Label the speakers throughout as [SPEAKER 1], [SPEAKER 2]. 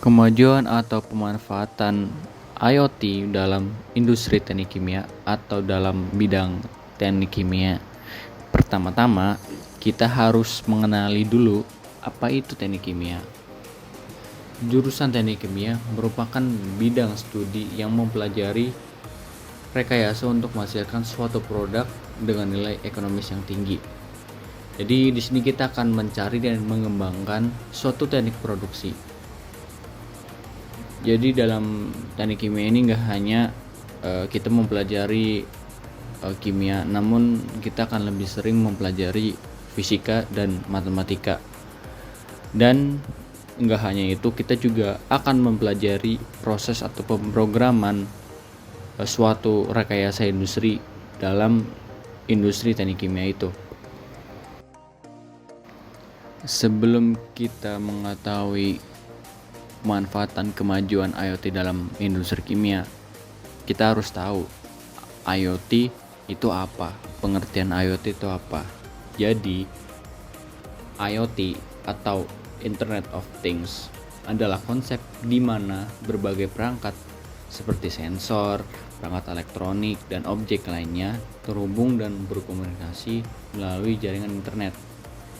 [SPEAKER 1] Kemajuan atau pemanfaatan IoT dalam industri teknik kimia atau dalam bidang teknik kimia. Pertama-tama, kita harus mengenali dulu apa itu teknik kimia. Jurusan teknik kimia merupakan bidang studi yang mempelajari rekayasa untuk menghasilkan suatu produk dengan nilai ekonomis yang tinggi. Jadi di sini kita akan mencari dan mengembangkan suatu teknik produksi. Jadi dalam teknik kimia ini nggak hanya kita mempelajari kimia, namun kita akan lebih sering mempelajari fisika dan matematika. Dan nggak hanya itu, kita juga akan mempelajari proses atau pemrograman suatu rekayasa industri dalam industri teknik kimia itu. Sebelum kita mengetahui pemanfaatan kemajuan IoT dalam industri kimia, kita harus tahu IoT itu apa, pengertian IoT itu apa. Jadi IoT atau Internet of Things adalah konsep di mana berbagai perangkat seperti sensor, perangkat elektronik, dan objek lainnya terhubung dan berkomunikasi melalui jaringan internet.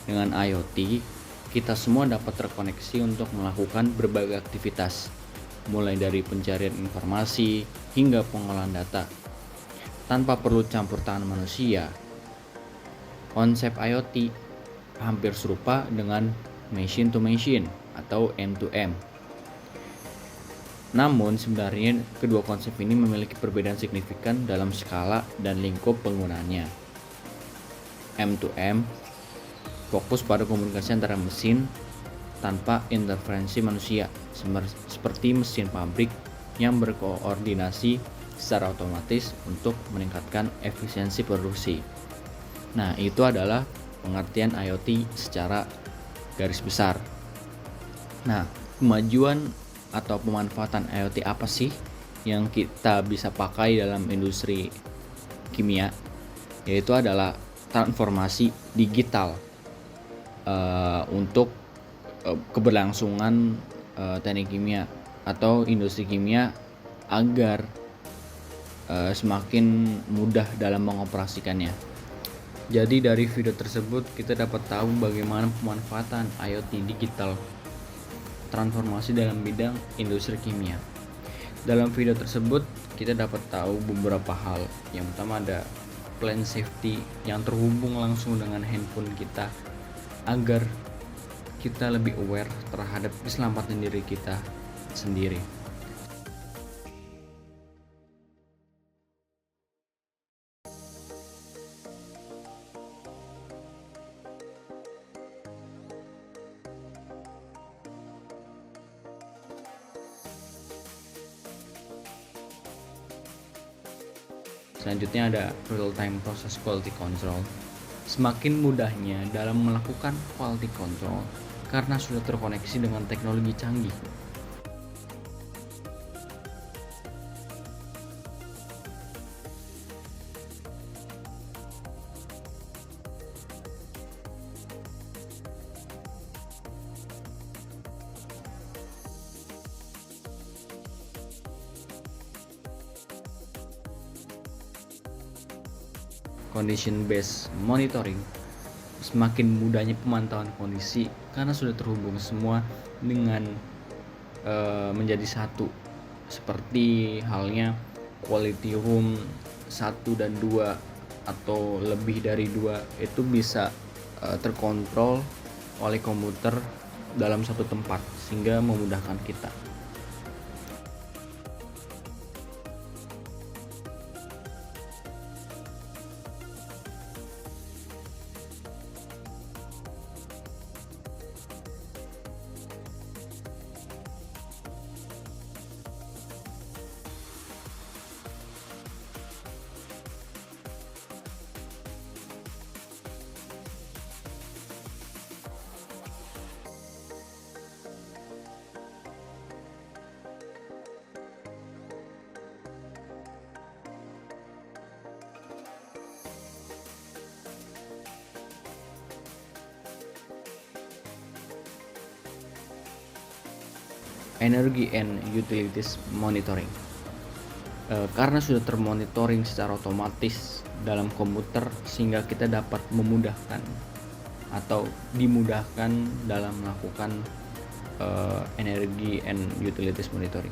[SPEAKER 1] Dengan IoT, kita semua dapat terkoneksi untuk melakukan berbagai aktivitas, mulai dari pencarian informasi hingga pengolahan data, tanpa perlu campur tangan manusia. Konsep IoT hampir serupa dengan machine to machine atau M2M. Namun sebenarnya kedua konsep ini memiliki perbedaan signifikan dalam skala dan lingkup penggunaannya. M2M fokus pada komunikasi antara mesin tanpa intervensi manusia, seperti mesin pabrik yang berkoordinasi secara otomatis untuk meningkatkan efisiensi produksi. Nah, itu adalah pengertian IoT secara garis besar. Nah, kemajuan atau pemanfaatan IoT apa sih yang kita bisa pakai dalam industri kimia? Yaitu adalah transformasi digital untuk keberlangsungan teknik kimia atau industri kimia agar semakin mudah dalam mengoperasikannya. Jadi dari video tersebut kita dapat tahu bagaimana pemanfaatan IoT digital transformasi dalam bidang industri kimia. Dalam video tersebut kita dapat tahu beberapa hal. Yang pertama ada plant safety yang terhubung langsung dengan handphone kita agar kita lebih aware terhadap keselamatan diri kita sendiri. Selanjutnya ada real-time process quality control. Semakin mudahnya dalam melakukan quality control karena sudah terkoneksi dengan teknologi canggih. Condition based monitoring, semakin mudahnya pemantauan kondisi karena sudah terhubung semua dengan menjadi satu, seperti halnya quality room 1 dan 2 atau lebih dari 2 itu bisa terkontrol oleh komputer dalam satu tempat sehingga memudahkan kita. Energy and Utilities Monitoring. Karena sudah termonitoring secara otomatis dalam komputer, sehingga kita dapat memudahkan atau dimudahkan dalam melakukan energy and utilities monitoring.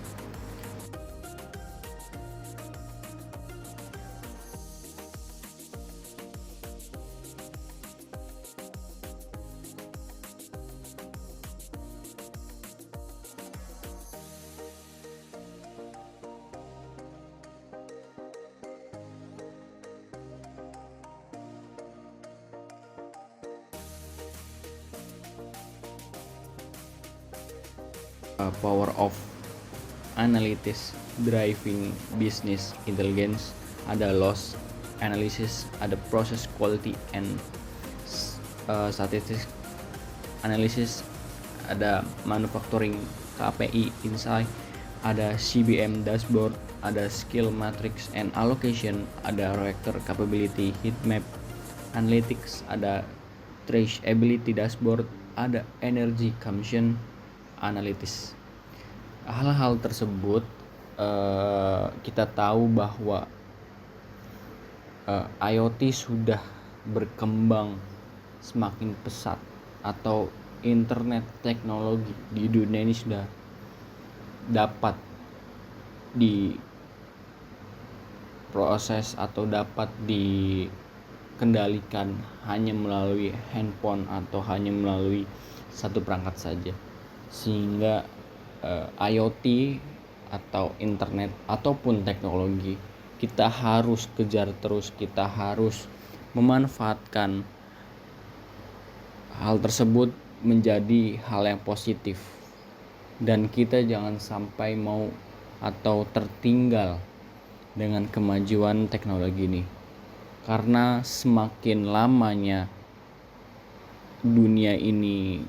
[SPEAKER 1] Power of analytics driving business intelligence, ada loss analysis, ada process quality and statistics analysis, ada manufacturing KPI insight, ada CBM dashboard, ada skill matrix and allocation, ada reactor capability heat map analytics, ada traceability dashboard, ada energy consumption analytics. Hal-hal tersebut kita tahu bahwa IoT sudah berkembang semakin pesat, atau internet teknologi di dunia ini sudah dapat diproses atau dapat dikendalikan hanya melalui handphone atau hanya melalui satu perangkat saja, sehingga IoT atau internet ataupun teknologi kita harus kejar terus, kita harus memanfaatkan hal tersebut menjadi hal yang positif, dan kita jangan sampai mau atau tertinggal dengan kemajuan teknologi ini, karena semakin lamanya dunia ini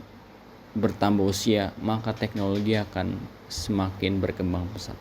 [SPEAKER 1] bertambah usia, maka teknologi akan semakin berkembang pesat.